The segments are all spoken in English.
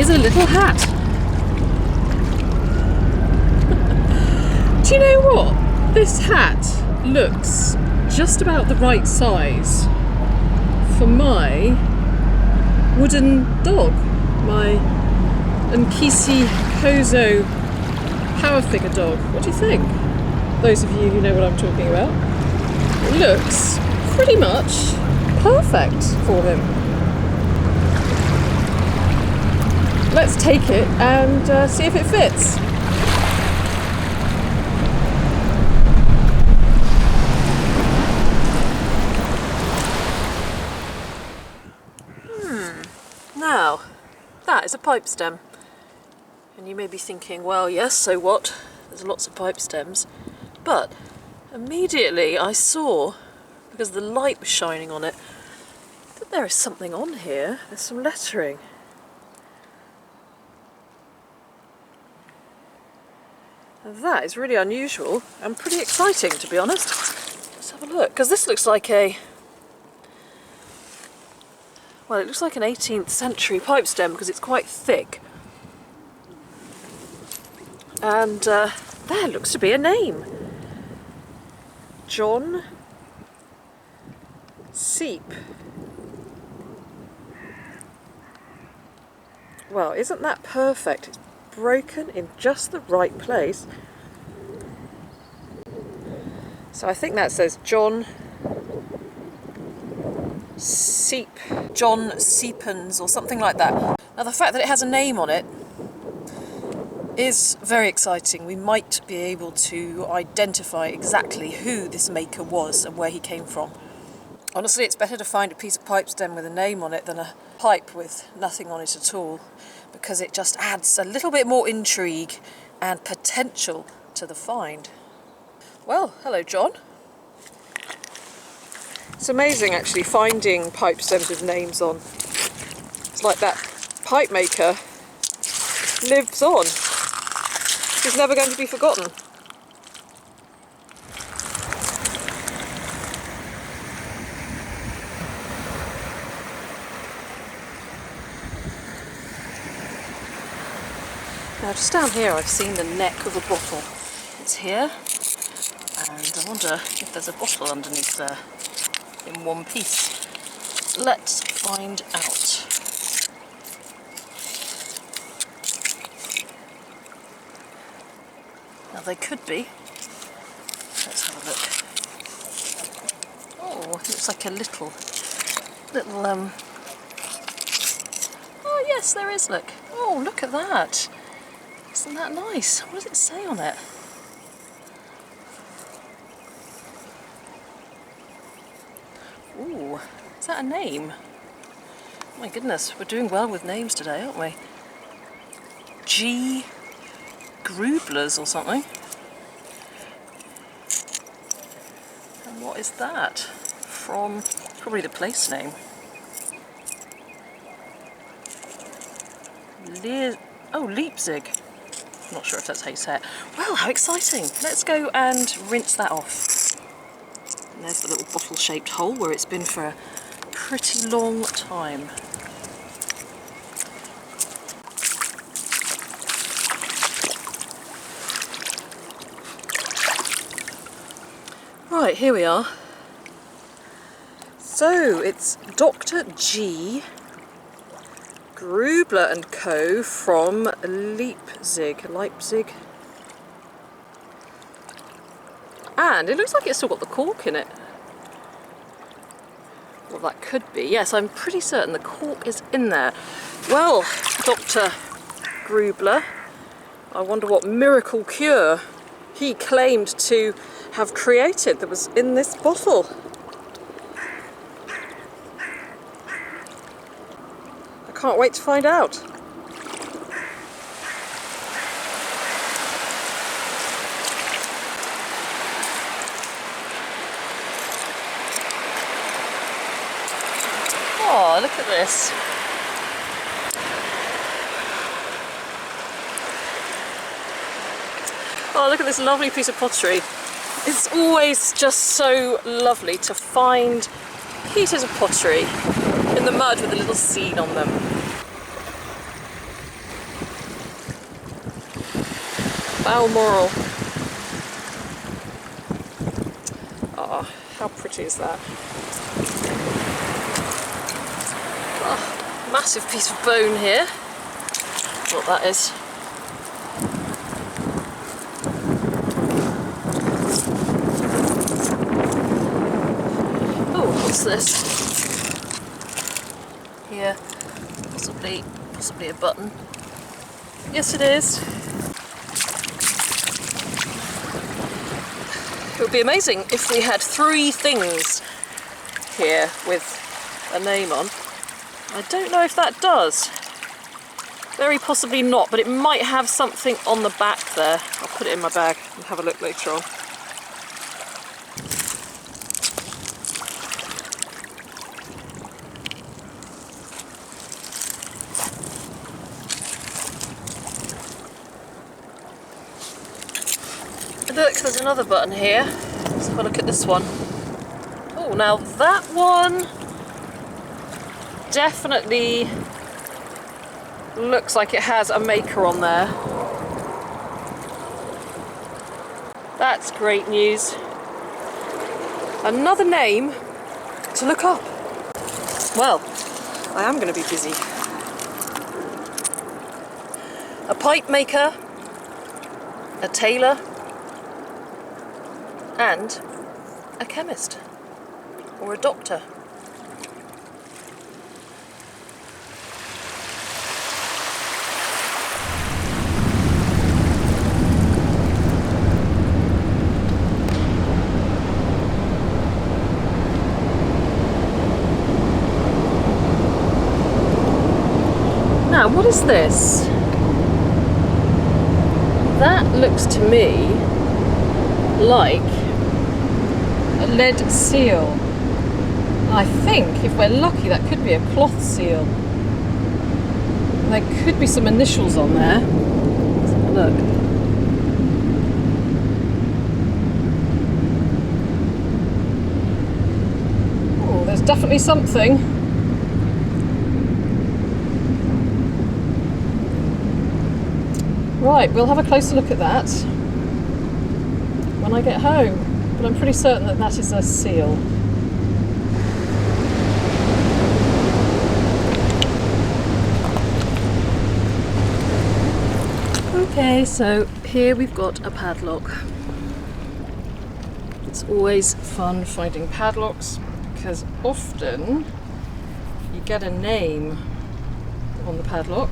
is a little hat. Do you know what? This hat looks just about the right size for my wooden dog, my Nkisi Kozo power figure dog. What do you think? Those of you who know what I'm talking about. It looks pretty much perfect for him. Let's take it and see if it fits. Now, that is a pipe stem. And you may be thinking, well, yes, so what? There's lots of pipe stems. But immediately I saw, because the light was shining on it, that there is something on here. There's some lettering. And that is really unusual and pretty exciting, to be honest. Let's have a look, because this looks like a... well, it looks like an 18th century pipe stem because it's quite thick. And there looks to be a name. John Seep. Well, isn't that perfect? It's broken in just the right place. So I think that says John Seep. John Seepens or something like that. Now the fact that it has a name on it is very exciting. We might be able to identify exactly who this maker was and where he came from. Honestly, it's better to find a piece of pipe stem with a name on it than a pipe with nothing on it at all, because it just adds a little bit more intrigue and potential to the find. Well, hello John. It's amazing actually finding pipe stems with names on. It's like that pipe maker lives on. He's never going to be forgotten. Now just down here I've seen the neck of a bottle. It's here, and I wonder if there's a bottle underneath there in one piece. Let's find out. Now they could be. Let's have a look. Oh, it looks like a little. Oh yes, there is. Look. Oh, look at that. Isn't that nice? What does it say on it? Ooh, is that a name? Oh my goodness, we're doing well with names today, aren't we? G. Grublers or something. And what is that? From probably the place name. Leipzig. I'm not sure if that's how you say it. Well, how exciting! Let's go and rinse that off. And there's the little bottle-shaped hole where it's been for a pretty long time. Right, here we are. So it's Dr. G. Grubler and Co. from Leipzig. And it looks like it's still got the cork in it. Well, that could be. Yes, I'm pretty certain the cork is in there. Well, Dr. Grubler, I wonder what miracle cure he claimed to have created that was in this bottle. I can't wait to find out. Oh, look at this. Oh, look at this lovely piece of pottery. It's always just so lovely to find pieces of pottery in the mud with a little seed on them. Balmoral. Ah, how pretty is that? Oh, massive piece of bone here. What that is. Oh, what's this? Here, possibly a button. Yes, it is. It would be amazing if we had 3 things here with a name on. I don't know if that does. Very possibly not, but it might have something on the back there. I'll put it in my bag and have a look later on. Look, there's another button here. Let's have a look at this one. Oh, now that one definitely looks like it has a maker on there. That's great news. Another name to look up. Well, I am going to be busy. A pipe maker, a tailor, and a chemist, or a doctor. Now, what is this? That looks to me like a lead seal. I think, if we're lucky, that could be a cloth seal. There could be some initials on there. Let's have a look. Oh, there's definitely something. Right, we'll have a closer look at that when I get home. But I'm pretty certain that that is a seal. Okay, so here we've got a padlock. It's always fun finding padlocks because often you get a name on the padlock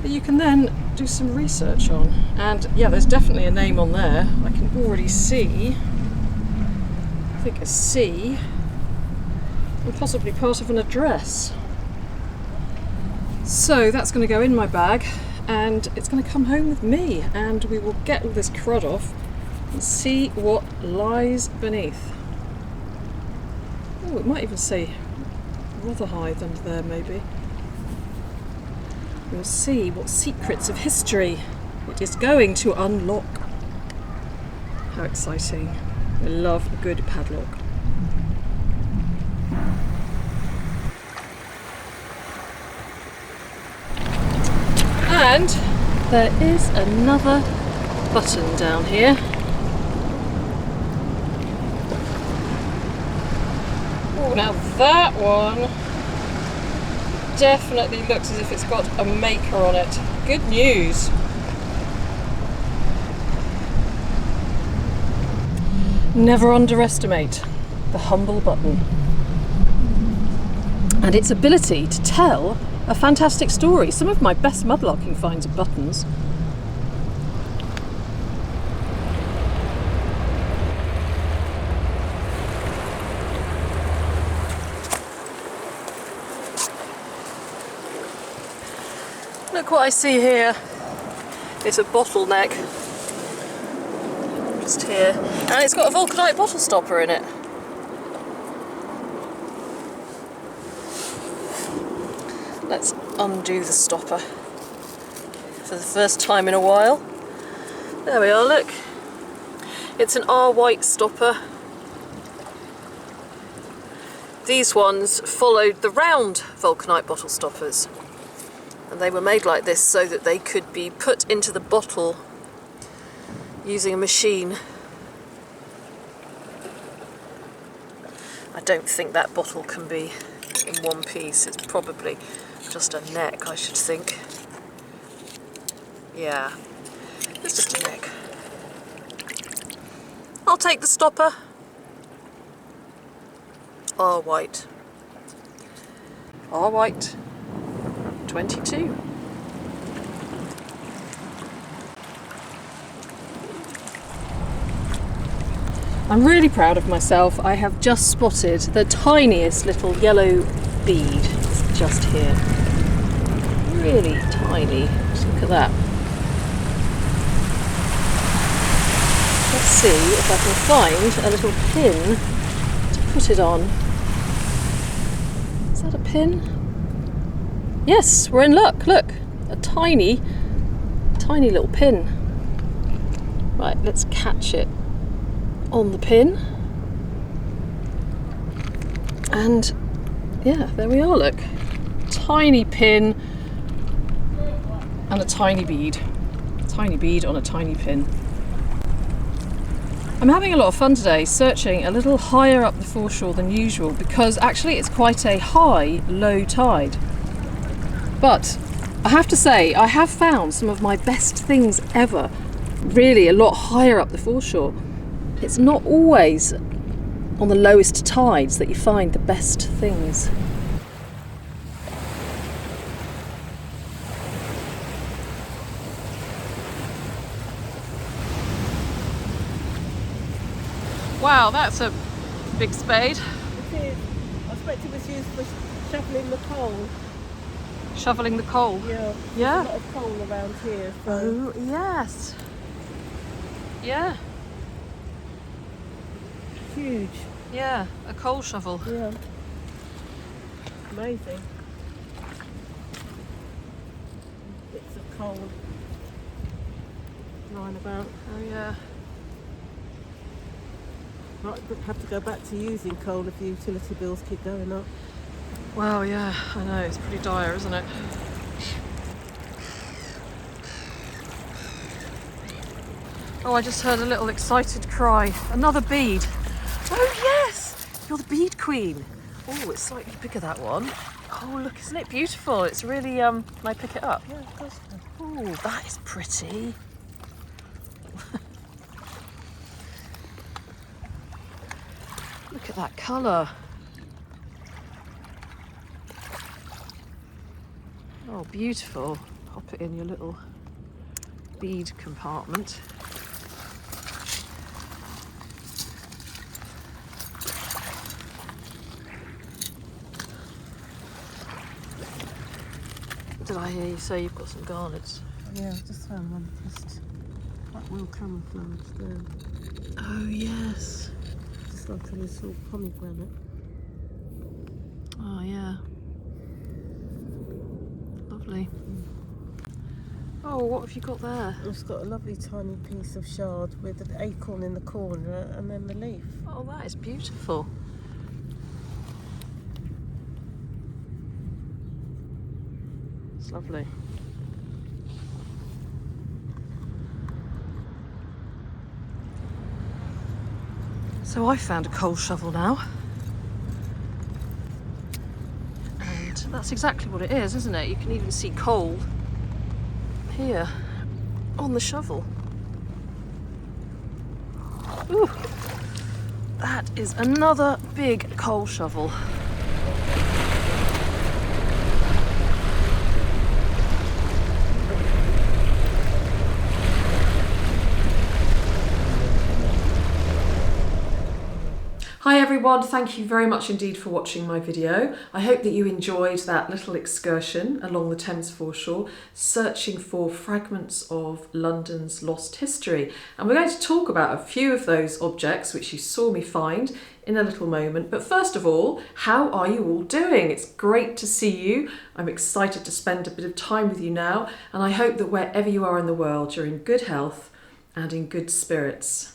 that you can then do some research on. And yeah, there's definitely a name on there. I can already see, I think, a C, and possibly part of an address. So that's going to go in my bag and it's going to come home with me, and we will get all this crud off and see what lies beneath. Oh, it might even say Rotherhithe under there, maybe. We'll see what secrets of history it is going to unlock. How exciting. I love a good padlock. And there is another button down here. Oh, now that one definitely looks as if it's got a maker on it. Good news. Never underestimate the humble button and its ability to tell a fantastic story. Some of my best mudlarking finds are buttons. Look what I see here. It's a bottleneck. Just here. And it's got a vulcanite bottle stopper in it. Let's undo the stopper for the first time in a while. There we are, look. It's an R white stopper. These ones followed the round vulcanite bottle stoppers. And they were made like this so that they could be put into the bottle using a machine. I don't think that bottle can be in one piece. It's probably just a neck, I should think. Yeah, it's just a neck. I'll take the stopper. R white. R white. 22. I'm really proud of myself. I have just spotted the tiniest little yellow bead. It's just here. Really tiny. Just look at that. Let's see if I can find a little pin to put it on. Is that a pin? Yes, we're in luck. Look, a tiny little pin. Right, let's catch it on the pin. And yeah, there we are, look. Tiny pin and a tiny bead. Tiny bead on a tiny pin. I'm having a lot of fun today searching a little higher up the foreshore than usual because actually it's quite a high low tide. But I have to say, I have found some of my best things ever really a lot higher up the foreshore. It's not always on the lowest tides that you find the best things. Wow, that's a big spade. It is. I expect it was used for shoveling the coal. Shoveling the coal? Yeah. Yeah. There's a lot of coal around here. So. Oh, yes. Yeah. Huge. Yeah, a coal shovel. Yeah. Amazing. Bits of coal lying about. Oh, yeah. Might have to go back to using coal if the utility bills keep going up. Well, yeah, I know, it's pretty dire, isn't it? Oh, I just heard a little excited cry. Another bead. Oh, yes! You're the Bead Queen. Oh, it's slightly bigger, that one. Oh, look, isn't it beautiful? It's really, can I pick it up? Yeah, of course. Oh, that is pretty. Look at that colour. Oh, beautiful. Pop it in your little bead compartment. Did I hear you say you've got some garnets? Yeah, I just found one. Just quite well camouflaged there. Oh, yes. Just like a little pomegranate. Oh, yeah. Lovely. Oh, what have you got there? It's got a lovely tiny piece of shard with an acorn in the corner and then the leaf. Oh, that is beautiful. It's lovely. So I found a coal shovel now. And that's exactly what it is, isn't it? You can even see coal here on the shovel. Ooh, that is another big coal shovel. Hi everyone, thank you very much indeed for watching my video. I hope that you enjoyed that little excursion along the Thames foreshore, searching for fragments of London's lost history. And we're going to talk about a few of those objects which you saw me find in a little moment. But first of all, how are you all doing? It's great to see you. I'm excited to spend a bit of time with you now, and I hope that wherever you are in the world, you're in good health and in good spirits.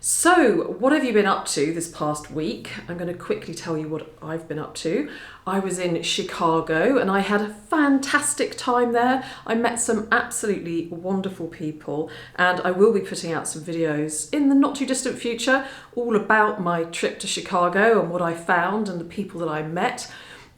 So, what have you been up to this past week? I'm going to quickly tell you what I've been up to. I was in Chicago and I had a fantastic time there. I met some absolutely wonderful people, and I will be putting out some videos in the not too distant future all about my trip to Chicago and what I found and the people that I met.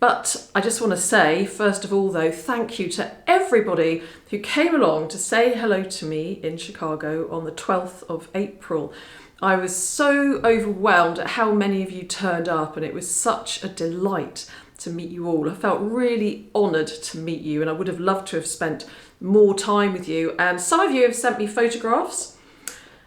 But I just want to say, first of all though, thank you to everybody who came along to say hello to me in Chicago on the 12th of April. I was so overwhelmed at how many of you turned up, and it was such a delight to meet you all. I felt really honoured to meet you, and I would have loved to have spent more time with you. And some of you have sent me photographs.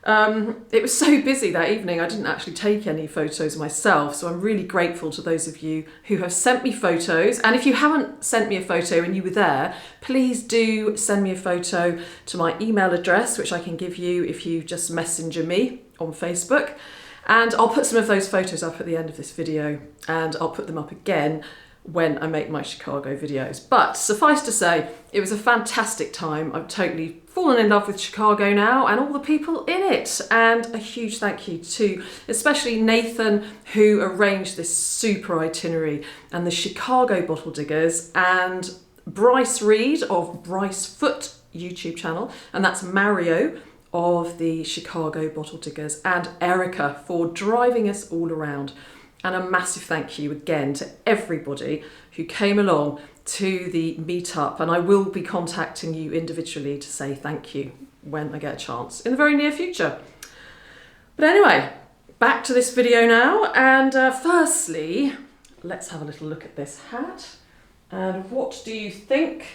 It was so busy that evening I didn't actually take any photos myself, so I'm really grateful to those of you who have sent me photos. And if you haven't sent me a photo and you were there, please do send me a photo to my email address, which I can give you if you just messenger me on Facebook, and I'll put some of those photos up at the end of this video, and I'll put them up again when I make my Chicago videos. But suffice to say, it was a fantastic time. I've totally fallen in love with Chicago now and all the people in it. And a huge thank you to especially Nathan, who arranged this super itinerary, and the Chicago Bottle Diggers, and Bryce Reed of Bryce Foot YouTube channel, and that's Mario of the Chicago Bottle Diggers, and Erica for driving us all around. And a massive thank you again to everybody who came along to the meetup, and I will be contacting you individually to say thank you when I get a chance in the very near future. But anyway, back to this video now, and firstly, let's have a little look at this hat. And what do you think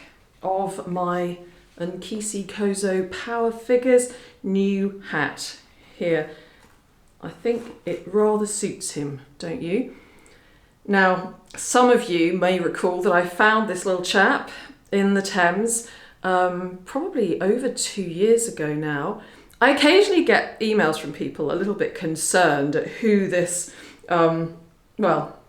of my Nkisi Kozo Power Figures new hat here? I think it rather suits him, don't you? Now, some of you may recall that I found this little chap in the Thames probably over 2 years ago now. I occasionally get emails from people a little bit concerned at who this, well,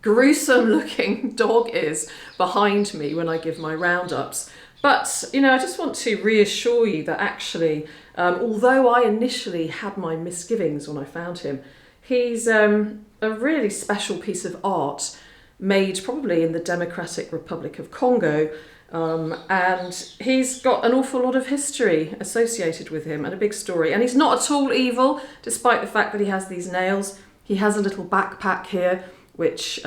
gruesome looking dog is behind me when I give my roundups. But, you know, I just want to reassure you that actually, although I initially had my misgivings when I found him, he's a really special piece of art made probably in the Democratic Republic of Congo. And he's got an awful lot of history associated with him and a big story. And he's not at all evil, despite the fact that he has these nails. He has a little backpack here, which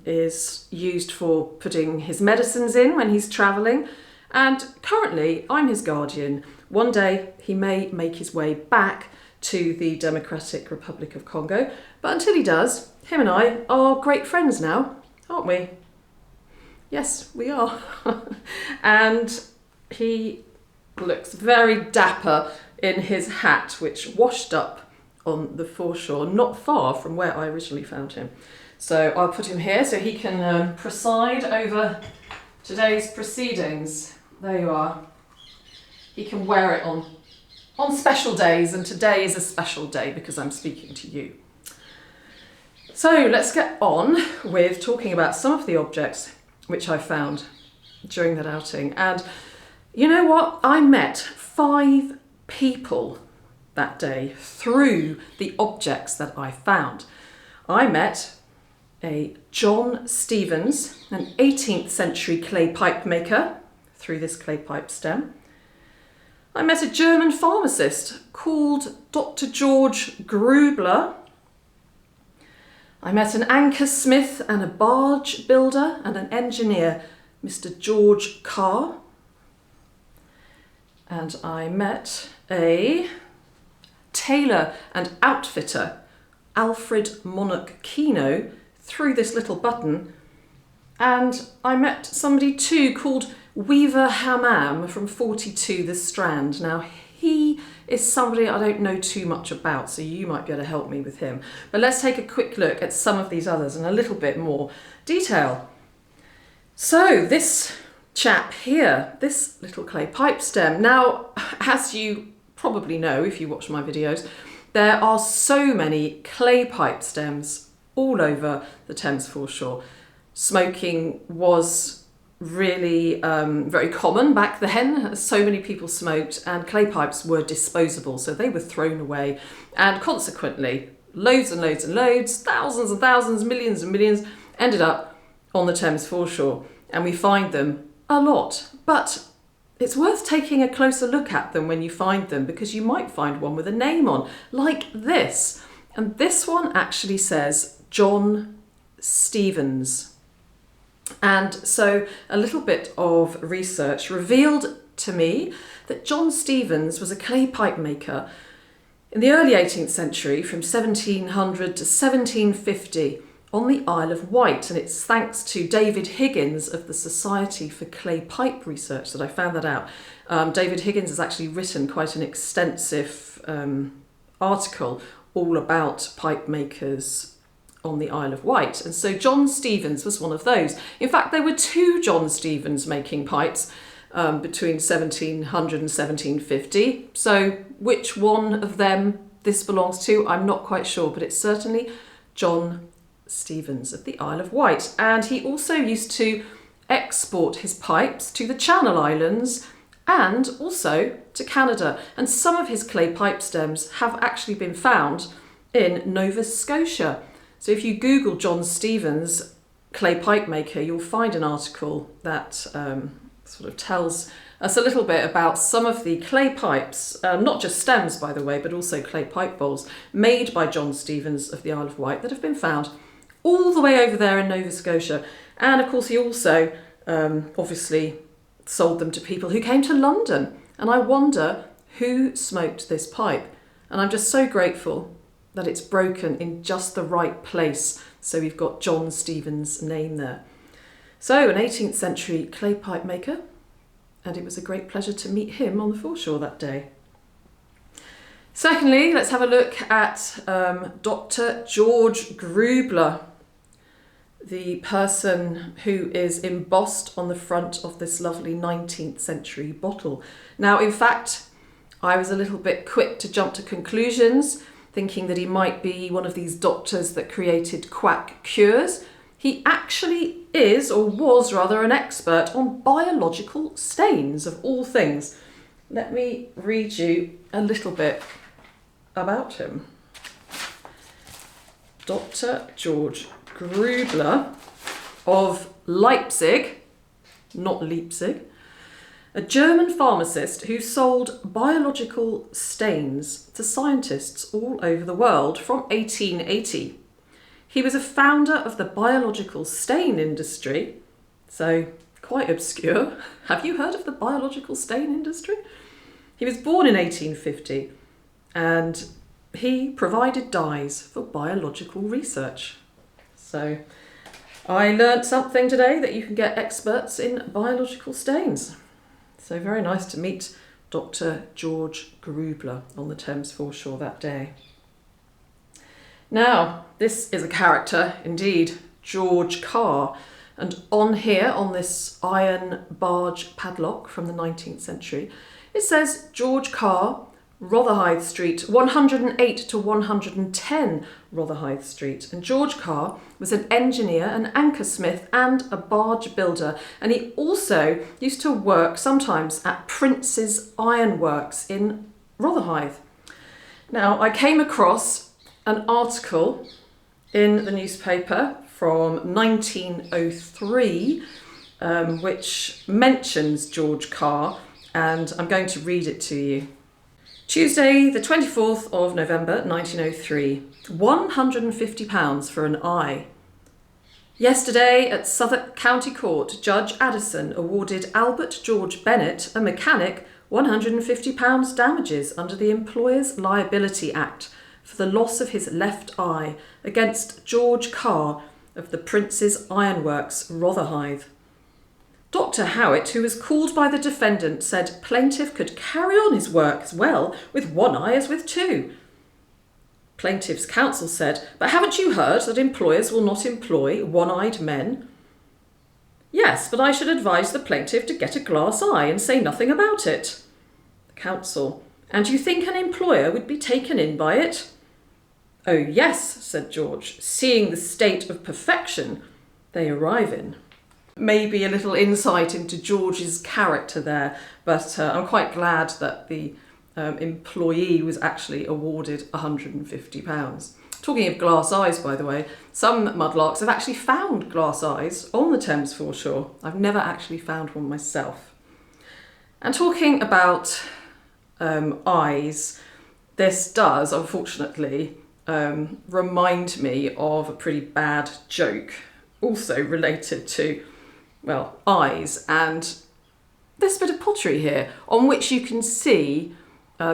is used for putting his medicines in when he's travelling. And currently, I'm his guardian. One day, he may make his way back to the Democratic Republic of Congo. But until he does, him and I are great friends now, aren't we? Yes, we are. And he looks very dapper in his hat, which washed up on the foreshore, not far from where I originally found him. So I'll put him here so he can preside over today's proceedings. There you are. He can wear it on special days, and today is a special day because I'm speaking to you. So let's get on with talking about some of the objects which I found during that outing. And you know what? I met 5 people that day through the objects that I found. I met a John Stevens, an 18th century clay pipe maker, through this clay pipe stem. I met a German pharmacist called Dr. George Grubler. I met an anchor smith and a barge builder and an engineer, Mr. George Carr. And I met a tailor and outfitter, Alfred Monarch Kino, through this little button. And I met somebody too called Weaver Hammam from 42 The Strand. Now, he is somebody I don't know too much about, so you might be able to help me with him. But let's take a quick look at some of these others in a little bit more detail. So this chap here, this little clay pipe stem. Now, as you probably know if you watch my videos, there are so many clay pipe stems all over the Thames foreshore. Smoking was really very common back then. So many people smoked, and clay pipes were disposable, so they were thrown away, and consequently loads and loads and loads, thousands and thousands, millions and millions ended up on the Thames foreshore, and we find them a lot. But it's worth taking a closer look at them when you find them, because you might find one with a name on, like this. And this one actually says John Stevens. And so a little bit of research revealed to me that John Stevens was a clay pipe maker in the early 18th century, from 1700 to 1750, on the Isle of Wight. And it's thanks to David Higgins of the Society for Clay Pipe Research that I found that out. David Higgins has actually written quite an extensive article all about pipe makers on the Isle of Wight. And so John Stevens was one of those. In fact, there were two John Stevens making pipes between 1700 and 1750. So which one of them this belongs to, I'm not quite sure, but it's certainly John Stevens of the Isle of Wight. And he also used to export his pipes to the Channel Islands and also to Canada. And some of his clay pipe stems have actually been found in Nova Scotia. So if you Google John Stevens clay pipe maker, you'll find an article that sort of tells us a little bit about some of the clay pipes, not just stems by the way, but also clay pipe bowls made by John Stevens of the Isle of Wight that have been found all the way over there in Nova Scotia. And of course he also obviously sold them to people who came to London. And I wonder who smoked this pipe. And I'm just so grateful that it's broken in just the right place. So we've got John Stevens' name there. So an 18th century clay pipe maker, and it was a great pleasure to meet him on the foreshore that day. Secondly, let's have a look at Dr. George Grubler, the person who is embossed on the front of this lovely 19th century bottle. Now, in fact, I was a little bit quick to jump to conclusions, thinking that he might be one of these doctors that created quack cures. He actually is, or was rather, an expert on biological stains of all things. Let me read you a little bit about him. Dr. George Grubler of Leipzig, not Leipzig, a German pharmacist who sold biological stains to scientists all over the world from 1880. He was a founder of the biological stain industry, so quite obscure. Have you heard of the biological stain industry? He was born in 1850 and he provided dyes for biological research. So I learnt something today, that you can get experts in biological stains. So very nice to meet Dr. George Grubler on the Thames foreshore that day. Now, this is a character indeed, George Carr, and on here, on this iron barge padlock from the 19th century, it says George Carr, Rotherhithe Street, 108 to 110 Rotherhithe Street. And George Carr was an engineer, an anchor smith and a barge builder. And he also used to work sometimes at Prince's Ironworks in Rotherhithe. Now, I came across an article in the newspaper from 1903 which mentions George Carr, and I'm going to read it to you. Tuesday, the 24th of November, 1903. £150 for an eye. Yesterday at Southwark County Court, Judge Addison awarded Albert George Bennett, a mechanic, £150 damages under the Employers' Liability Act for the loss of his left eye against George Carr of the Prince's Ironworks, Rotherhithe. Dr. Howitt, who was called by the defendant, said plaintiff could carry on his work as well with one eye as with two. Plaintiff's counsel said, but haven't you heard that employers will not employ one-eyed men? Yes, but I should advise the plaintiff to get a glass eye and say nothing about it. The counsel, and you think an employer would be taken in by it? Oh yes, said George, seeing the state of perfection they arrive in. maybe a little insight into George's character there, but I'm quite glad that the employee was actually awarded £150. Talking of glass eyes, by the way, some mudlarks have actually found glass eyes on the Thames foreshore. I've never actually found one myself. And talking about eyes, this does, unfortunately, remind me of a pretty bad joke, also related to, well, eyes, and this bit of pottery here, on which you can see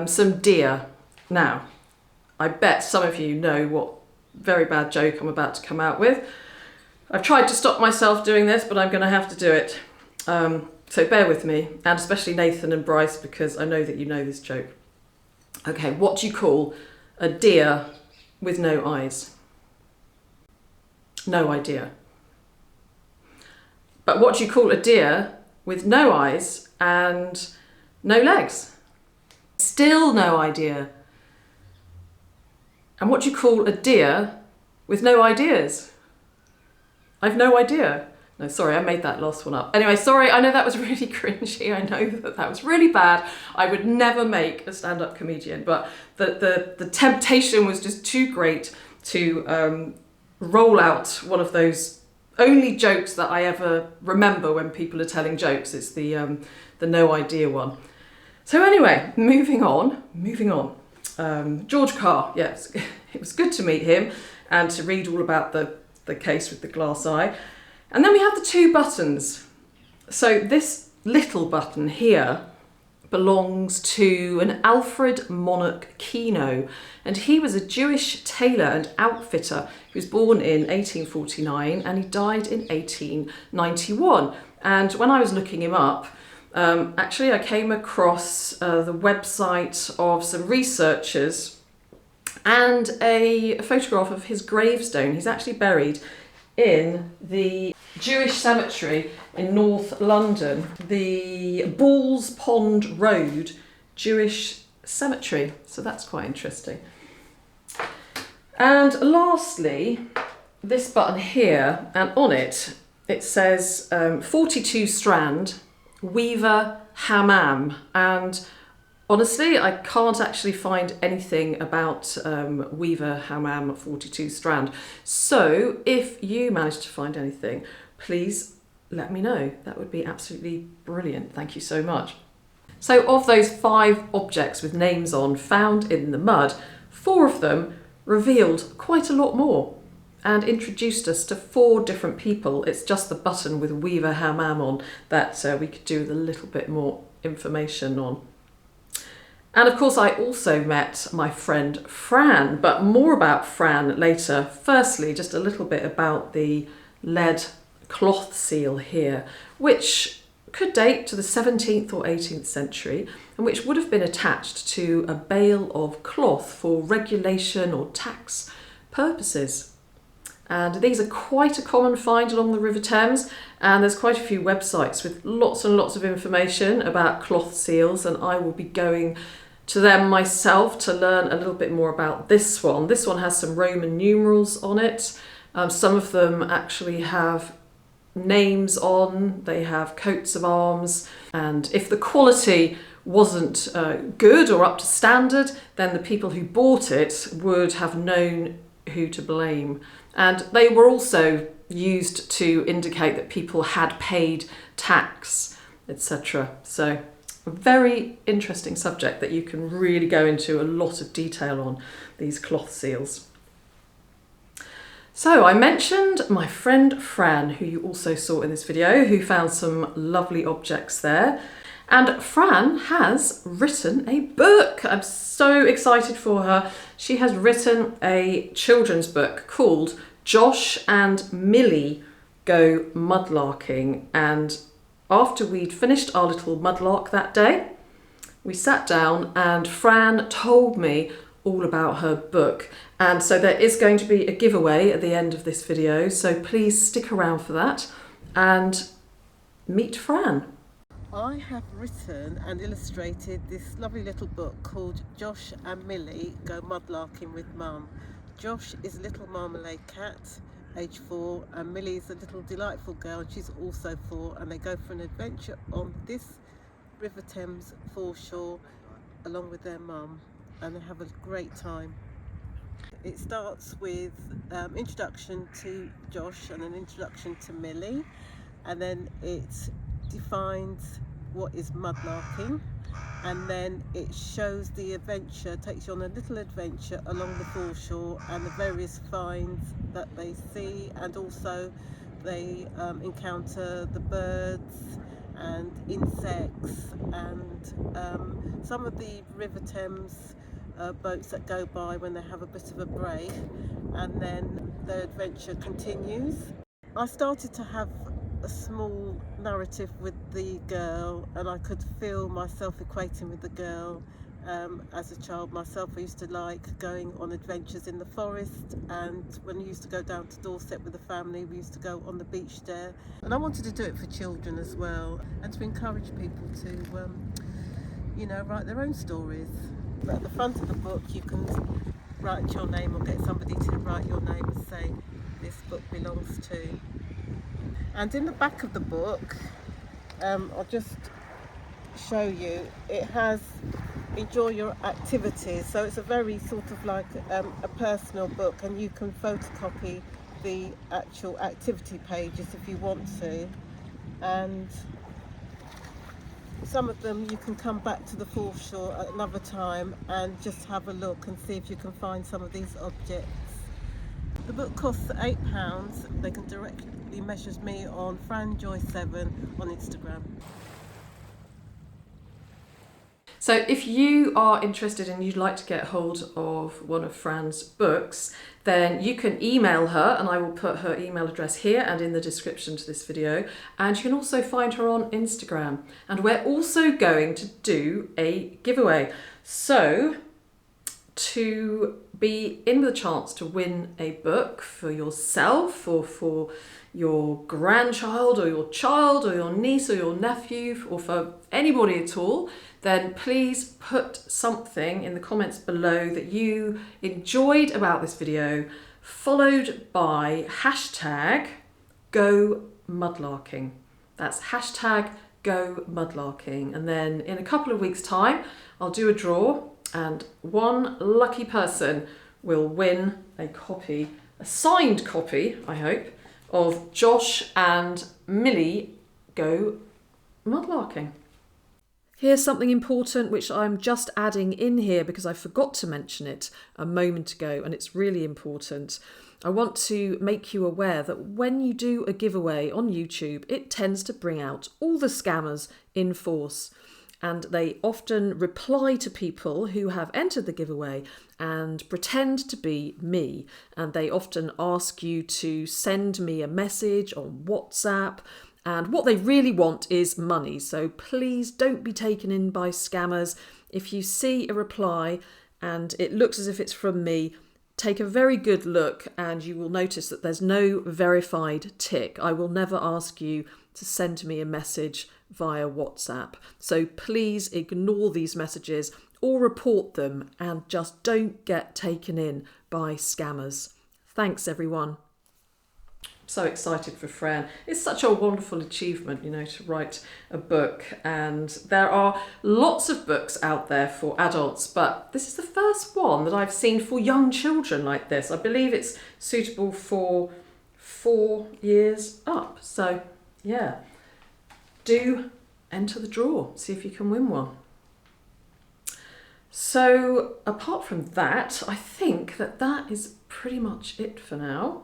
some deer. Now, I bet some of you know what very bad joke I'm about to come out with. I've tried to stop myself doing this, but I'm going to have to do it. So bear with me, and especially Nathan and Bryce, because I know that you know this joke. Okay, what do you call a deer with no eyes? No idea. But what do you call a deer with no eyes and no legs? Still no idea. And what do you call a deer with no ideas? I've no idea. No, sorry, I made that last one up. Anyway, sorry, I know that was really cringy. I know that that was really bad. I would never make a stand-up comedian, but the temptation was just too great to roll out one of those only jokes that I ever remember when people are telling jokes. It's the no idea one. So anyway, moving on. George Carr, yes, it was good to meet him and to read all about the case with the glass eye. And then we have the two buttons. So this little button here belongs to an Alfred Monarch Kino, and he was a Jewish tailor and outfitter. He was born in 1849 and he died in 1891. And when I was looking him up, actually I came across the website of some researchers and a photograph of his gravestone. He's actually buried in the Jewish cemetery in North London, the Balls Pond Road Jewish Cemetery. So that's quite interesting. And lastly, this button here, and on it, it says 42 strand Weaver Hammam. And honestly, I can't actually find anything about Weaver Hammam 42 strand. So if you manage to find anything, please let me know. That would be absolutely brilliant. Thank you so much. So of those 5 objects with names on found in the mud, 4 of them revealed quite a lot more and introduced us to 4 different people. It's just the button with Weaver Hammam on that we could do with a little bit more information on. And of course I also met my friend Fran, but more about Fran later. Firstly, just a little bit about the lead cloth seal here, which could date to the 17th or 18th century and which would have been attached to a bale of cloth for regulation or tax purposes. And these are quite a common find along the River Thames, and there's quite a few websites with lots and lots of information about cloth seals, and I will be going to them myself to learn a little bit more about this one. This one has some Roman numerals on it. Some of them actually have names on, they have coats of arms, and if the quality wasn't good or up to standard, then the people who bought it would have known who to blame. And they were also used to indicate that people had paid tax, etc. So a very interesting subject that you can really go into a lot of detail on, these cloth seals. So I mentioned my friend Fran, who you also saw in this video, who found some lovely objects there. And Fran has written a book. I'm so excited for her. She has written a children's book called Josh and Millie Go Mudlarking. And after we'd finished our little mudlark that day, we sat down and Fran told me all about her book. And so there is going to be a giveaway at the end of this video, so please stick around for that and meet Fran. I have written and illustrated this lovely little book called Josh and Millie Go Mudlarking with Mum. Josh is a little marmalade cat, age 4, and Millie's a little delightful girl, and she's also 4, and they go for an adventure on this River Thames foreshore along with their mum, and they have a great time. It starts with introduction to Josh and an introduction to Millie, and then it defines what is mudlarking, and then it shows the adventure, takes you on a little adventure along the foreshore and the various finds that they see, and also they encounter the birds and insects and some of the River Thames boats that go by when they have a bit of a break, and then their adventure continues. I started to have a small narrative with the girl, and I could feel myself equating with the girl. As a child myself, I used to like going on adventures in the forest, and when we used to go down to Dorset with the family, we used to go on the beach there. And I wanted to do it for children as well, and to encourage people to you know, write their own stories. But at the front of the book you can write your name or get somebody to write your name and say this book belongs to. And in the back of the book, I'll just show you, it has enjoy your activities, so it's a very sort of like a personal book, and you can photocopy the actual activity pages if you want to, and some of them you can come back to the foreshore at another time and just have a look and see if you can find some of these objects. The book costs £8. They can directly message me on FranJoy7 on Instagram. So if you are interested and you'd like to get hold of one of Fran's books, then you can email her, and I will put her email address here and in the description to this video. And you can also find her on Instagram. And we're also going to do a giveaway. So to be in with a chance to win a book for yourself or for your grandchild or your child or your niece or your nephew or for anybody at all, then please put something in the comments below that you enjoyed about this video, followed by hashtag Go Mudlarking. That's hashtag Go Mudlarking. And then in a couple of weeks' time, I'll do a draw, and one lucky person will win a copy, a signed copy, I hope, of Josh and Millie Go Mudlarking. Here's something important which I'm just adding in here because I forgot to mention it a moment ago, and it's really important. I want to make you aware that when you do a giveaway on YouTube, it tends to bring out all the scammers in force, and they often reply to people who have entered the giveaway and pretend to be me, and they often ask you to send me a message on WhatsApp. And what they really want is money. So please don't be taken in by scammers. If you see a reply and it looks as if it's from me, take a very good look and you will notice that there's no verified tick. I will never ask you to send me a message via WhatsApp. So please ignore these messages or report them, and just don't get taken in by scammers. Thanks, everyone. So excited for Fran. It's such a wonderful achievement, you know, to write a book, and there are lots of books out there for adults, but this is the first one that I've seen for young children like this. I believe it's suitable for 4 years up. So yeah, do enter the draw, see if you can win one. So apart from that, I think that is pretty much it for now.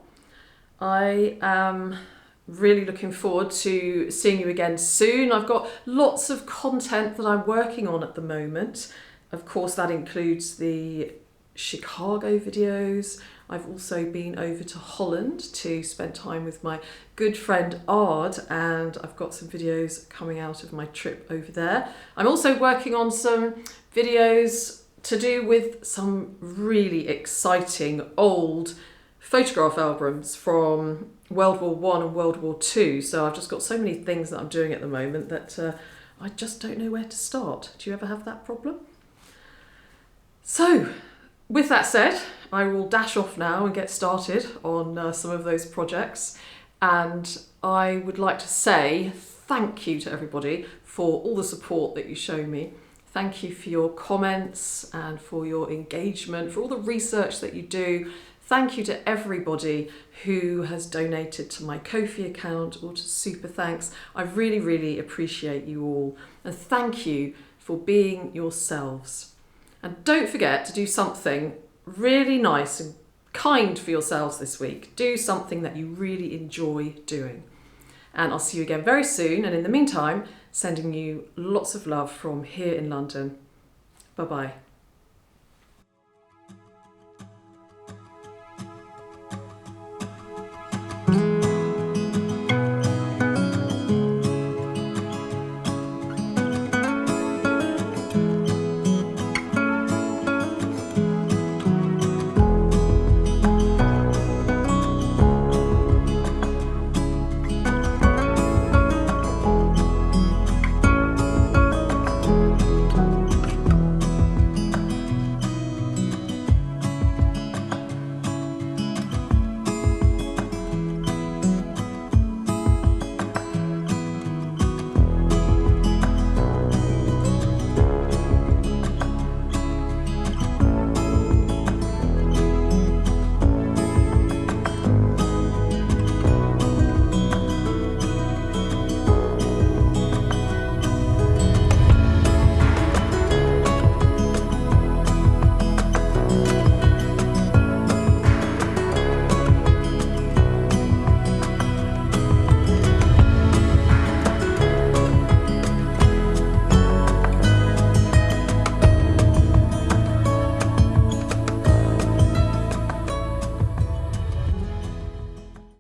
I am really looking forward to seeing you again soon. I've got lots of content that I'm working on at the moment. Of course, that includes the Chicago videos. I've also been over to Holland to spend time with my good friend Ard, and I've got some videos coming out of my trip over there. I'm also working on some videos to do with some really exciting old photograph albums from World War I and World War II. So I've just got so many things that I'm doing at the moment that I just don't know where to start. Do you ever have that problem? So with that said, I will dash off now and get started on some of those projects. And I would like to say thank you to everybody for all the support that you show me. Thank you for your comments and for your engagement, for all the research that you do. Thank you to everybody who has donated to my Ko-fi account or to Super Thanks. I really, really appreciate you all. And thank you for being yourselves. And don't forget to do something really nice and kind for yourselves this week. Do something that you really enjoy doing. And I'll see you again very soon. And in the meantime, sending you lots of love from here in London. Bye-bye.